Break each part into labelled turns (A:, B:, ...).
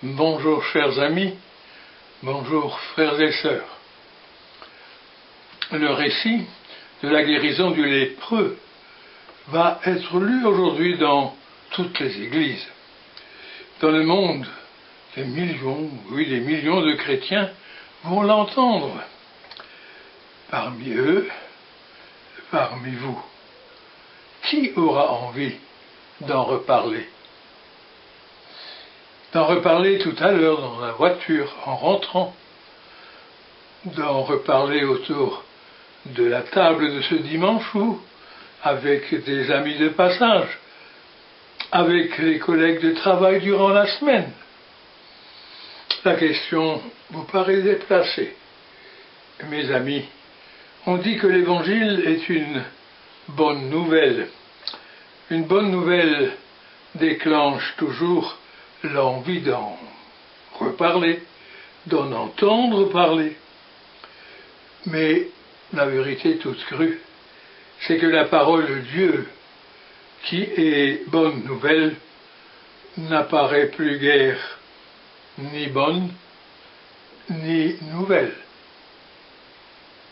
A: Bonjour chers amis, bonjour frères et sœurs. Le récit de la guérison du lépreux va être lu aujourd'hui dans toutes les églises. Dans le monde, des millions de chrétiens vont l'entendre. Parmi eux, parmi vous, qui aura envie d'en reparler? D'en reparler tout à l'heure dans la voiture, en rentrant, d'en reparler autour de la table de ce dimanche ou avec des amis de passage, avec les collègues de travail durant la semaine. La question vous paraît déplacée. Mes amis, on dit que l'Évangile est une bonne nouvelle. Une bonne nouvelle déclenche toujours l'envie d'en reparler, d'en entendre parler. Mais la vérité toute crue, c'est que la parole de Dieu, qui est bonne nouvelle, n'apparaît plus guère ni bonne ni nouvelle.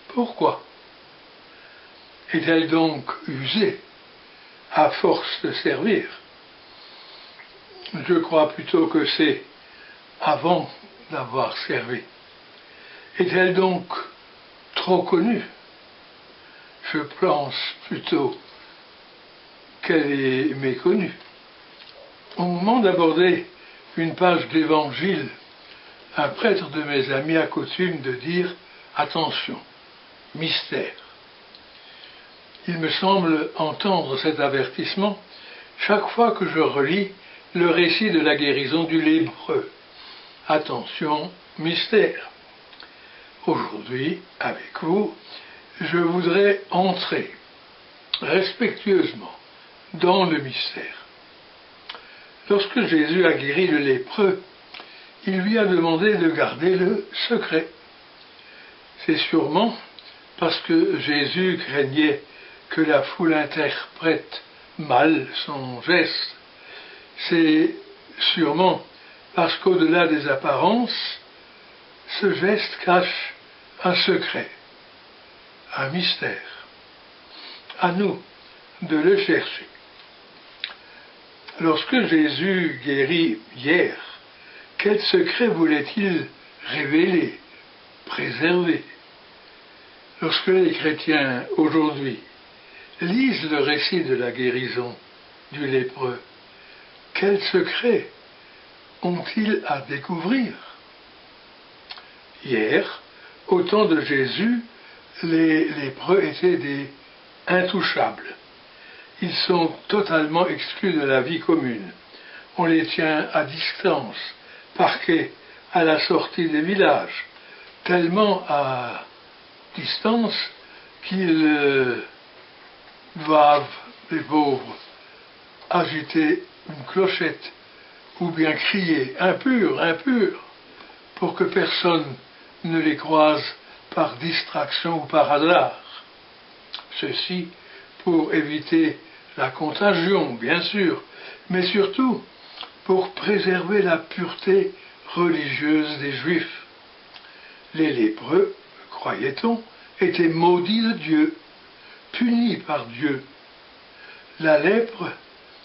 A: Pourquoi est-elle donc usée à force de servir? Je crois plutôt que c'est avant d'avoir servi. Est-elle donc trop connue? Je pense plutôt qu'elle est méconnue. Au moment d'aborder une page d'Évangile, un prêtre de mes amis a coutume de dire « Attention, mystère ». Il me semble entendre cet avertissement chaque fois que je relis le récit de la guérison du lépreux. Attention, mystère. Aujourd'hui, avec vous, je voudrais entrer respectueusement dans le mystère. Lorsque Jésus a guéri le lépreux, il lui a demandé de garder le secret. C'est sûrement parce que Jésus craignait que la foule interprète mal son geste. C'est sûrement parce qu'au-delà des apparences, ce geste cache un secret, un mystère. À nous de le chercher. Lorsque Jésus guérit hier, quel secret voulait-il révéler, préserver? Lorsque les chrétiens aujourd'hui lisent le récit de la guérison du lépreux, quel secret ont-ils à découvrir? Hier, au temps de Jésus, les lépreux étaient des intouchables. Ils sont totalement exclus de la vie commune. On les tient à distance, parqués à la sortie des villages, tellement à distance qu'ils doivent, les pauvres, agiter une clochette ou bien crier « impur, impur » pour que personne ne les croise par distraction ou par hasard. Ceci pour éviter la contagion, bien sûr, mais surtout pour préserver la pureté religieuse des Juifs. Les lépreux, croyait-on, étaient maudits de Dieu, punis par Dieu. La lèpre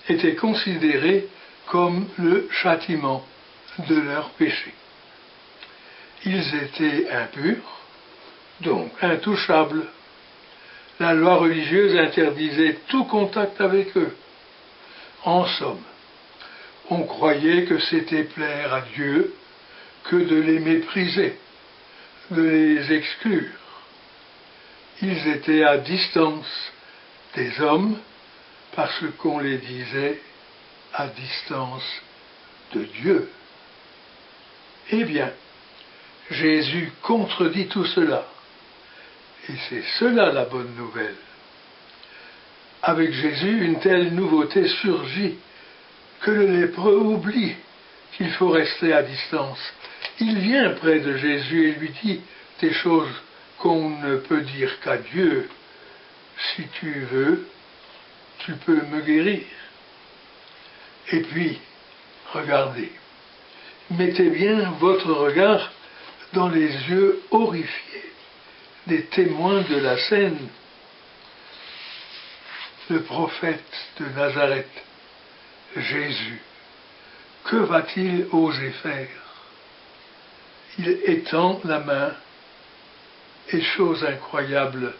A: était considérée comme le châtiment de leur péché. Ils étaient impurs, donc intouchables. La loi religieuse interdisait tout contact avec eux. En somme, on croyait que c'était plaire à Dieu que de les mépriser, de les exclure. Ils étaient à distance des hommes parce qu'on les disait à distance de Dieu. Eh bien, Jésus contredit tout cela. Et c'est cela la bonne nouvelle. Avec Jésus, une telle nouveauté surgit que le lépreux oublie qu'il faut rester à distance. Il vient près de Jésus et lui dit des choses qu'on ne peut dire qu'à Dieu. Si tu veux, tu peux me guérir. Et puis, regardez, mettez bien votre regard dans les yeux horrifiés des témoins de la scène. Le prophète de Nazareth, Jésus, que va-t-il oser faire? Il étend la main et, chose incroyable,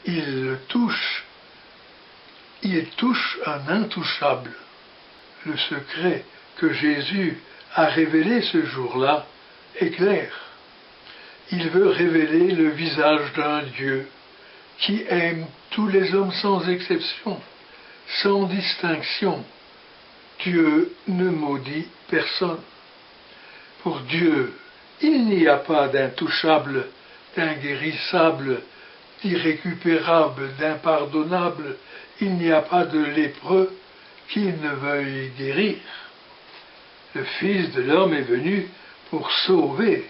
A: il touche un intouchable. Le secret que Jésus a révélé ce jour-là est clair. Il veut révéler le visage d'un Dieu qui aime tous les hommes sans exception, sans distinction. Dieu ne maudit personne. Pour Dieu, il n'y a pas d'intouchable, d'inguérissable, d'irrécupérable, d'impardonnable. Il n'y a pas de lépreux qu'il ne veuille guérir. Le Fils de l'homme est venu pour sauver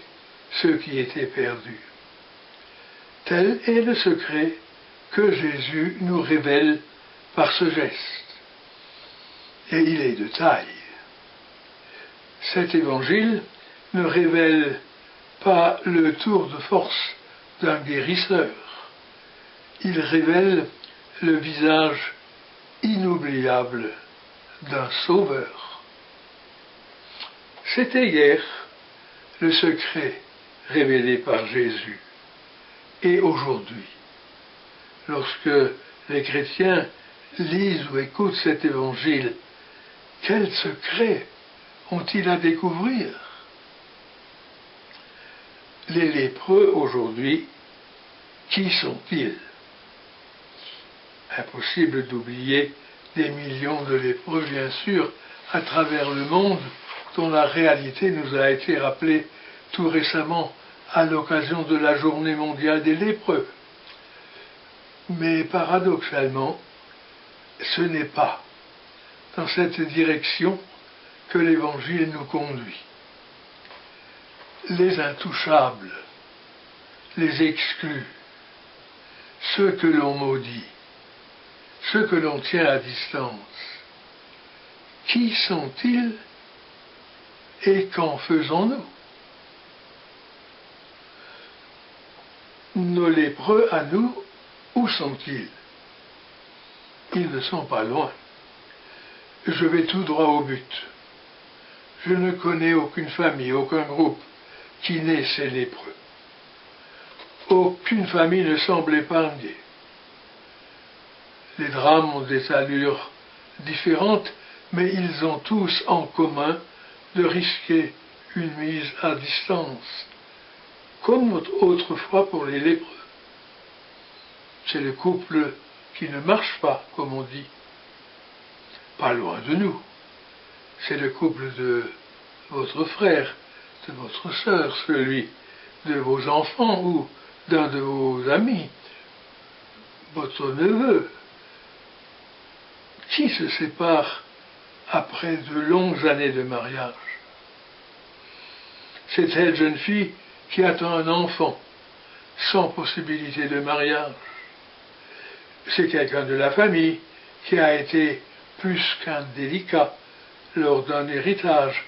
A: ceux qui étaient perdus. Tel est le secret que Jésus nous révèle par ce geste. Et il est de taille. Cet évangile ne révèle pas le tour de force d'un guérisseur. Il révèle le visage inoubliable d'un sauveur. C'était hier le secret révélé par Jésus. Et aujourd'hui, lorsque les chrétiens lisent ou écoutent cet évangile, quel secret ont-ils à découvrir? Les lépreux aujourd'hui, qui sont-ils? Impossible d'oublier des millions de lépreux, bien sûr, à travers le monde, dont la réalité nous a été rappelée tout récemment à l'occasion de la Journée mondiale des lépreux. Mais paradoxalement, ce n'est pas dans cette direction que l'Évangile nous conduit. Les intouchables, les exclus, ceux que l'on maudit, ceux que l'on tient à distance, qui sont-ils et qu'en faisons-nous? Nos lépreux à nous, où sont-ils? Ils ne sont pas loin. Je vais tout droit au but. Je ne connais aucune famille, aucun groupe qui n'ait ces lépreux. Aucune famille ne semble épargnée. Les drames ont des allures différentes, mais ils ont tous en commun de risquer une mise à distance, comme autrefois pour les lépreux. C'est le couple qui ne marche pas, comme on dit, pas loin de nous. C'est le couple de votre frère, de votre sœur, celui de vos enfants ou d'un de vos amis, votre neveu, qui se sépare après de longues années de mariage. C'est cette jeune fille qui attend un enfant sans possibilité de mariage. C'est quelqu'un de la famille qui a été plus qu'indélicat lors d'un héritage.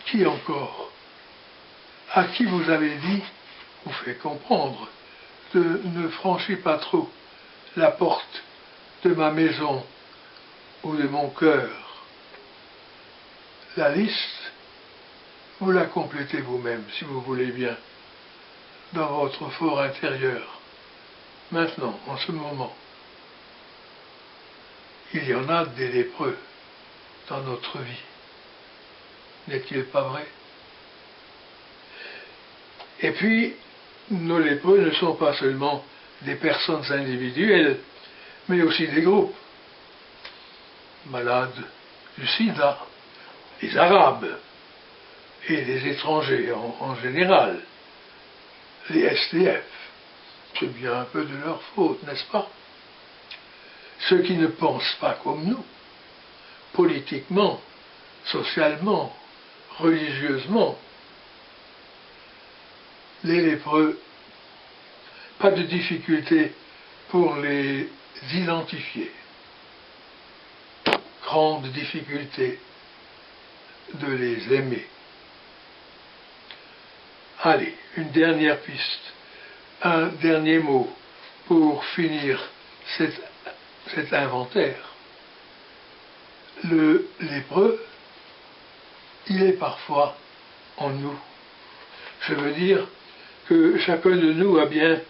A: Qui encore? À qui vous avez dit, vous fait comprendre, ne franchis pas trop la porte de ma maison ou de mon cœur. La liste, vous la complétez vous-même, si vous voulez bien, dans votre fort intérieur. Maintenant, en ce moment, il y en a des lépreux dans notre vie. N'est-il pas vrai? Et puis, nos lépreux ne sont pas seulement des personnes individuelles, mais aussi des groupes. Malades du sida, les Arabes et les étrangers en général, les SDF. C'est bien un peu de leur faute, n'est-ce pas? Ceux qui ne pensent pas comme nous, politiquement, socialement, religieusement. Les lépreux, pas de difficulté pour les identifier. Grande difficulté de les aimer. Allez, une dernière piste, un dernier mot pour finir cet inventaire. Le lépreux, il est parfois en nous. Je veux dire que chacun de nous a bien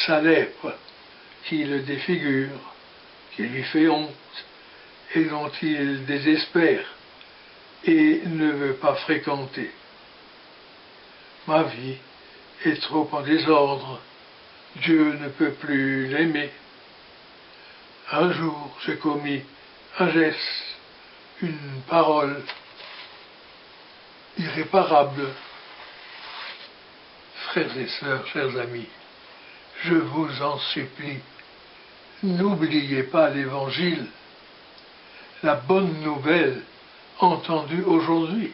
A: sa lèpre qui le défigure, qui lui fait honte et dont il désespère et ne veut pas fréquenter. Ma vie est trop en désordre, Dieu ne peut plus l'aimer. Un jour j'ai commis un geste, une parole irréparable. Frères et sœurs, chers amis, je vous en supplie, n'oubliez pas l'Évangile, la bonne nouvelle entendue aujourd'hui.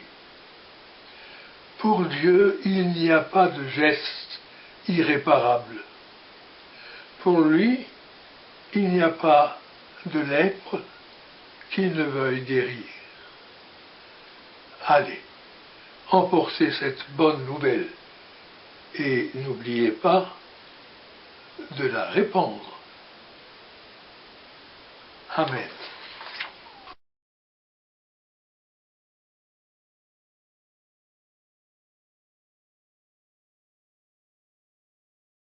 A: Pour Dieu, il n'y a pas de geste irréparable. Pour lui, il n'y a pas de lèpre qu'il ne veuille guérir. Allez, emportez cette bonne nouvelle et n'oubliez pas de la répandre. Amen.